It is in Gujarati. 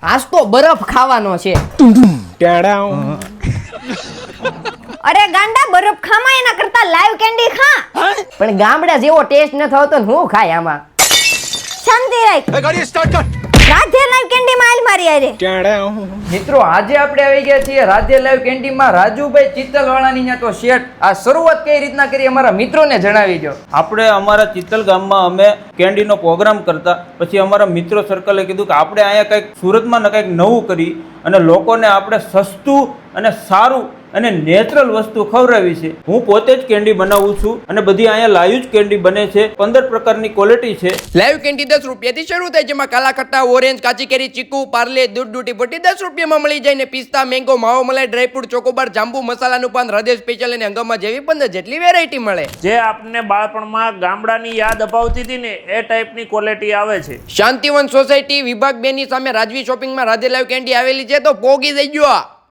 આજ તો બરફ ખાવાનો છે. અરે ગાંડા, બરફ ખામાં એના કરતા લાઈવ કેન્ડી ખા. પણ ગામડા જેવો ટેસ્ટ ન થતો ને હું ખાય આમાં. શાંતિ રાખ. ગાડી સ્ટાર્ટ કર. રાધે લાઈવ કેન્ડી માં આલ મારી આરે. મિત્રો આજે આપણે આવી ગયા છીએ રાધે લાઈવ કેન્ટીનમાં રાજુભાઈ ચિત્તલવાળાની ત્યાં તો શેઠ આ શરૂઆત કઈ રીતના કરી અમારા મિત્રોને જણાવી દો. આપણે અમારા ચિત્તલ ગામમાં અમે કેન્ડીનો પ્રોગ્રામ કરતા પછી અમારા મિત્રો સર્કલે કીધું કે આપણે અહીંયા કંઈક સુરતમાં કંઈક નવું કરી અને લોકોને આપણે સસ્તું અને સારું અને નેચરલ વસ્તુ ખવડાવી છે. હું પોતે જ કેન્ડી બનાવું છું અને બધી અહીંયા લાઈવ જ કેન્ડી બને છે. 15 પ્રકારની ક્વોલિટી છે. લાઈવ કેન્ડી 10 રૂપિયાથી શરૂ થાય, જેમાં કાલા ખટ્ટા, ઓરેન્જ, કાચી કેરી, ચીકુ, પાર્લે, દૂધ ડૂટી ભટ્ટી 10 રૂપિયામાં મળી જાય ને પિસ્તા, મેંગો, માવો મલાઈ, ડ્રાયફ્રૂટ, ચોકોબાર, જાંબુ, મસાલાનું પાન, હૃદય સ્પેશિયલ અને હંગામા જેવી 15 જેટલી વેરાયટી મળે. જે આપને બાળપણમાં ગામડાની યાદ અપાવતી હતી ને એ ટાઈપની ક્વોલિટી આવે છે. શાંતિવન સોસાયટી વિભાગ 2 ની સામે રાજવી શોપિંગમાં રાધે લાઈવ કેન્ડી આવેલી છે, તો પોગી જઈ ગયો.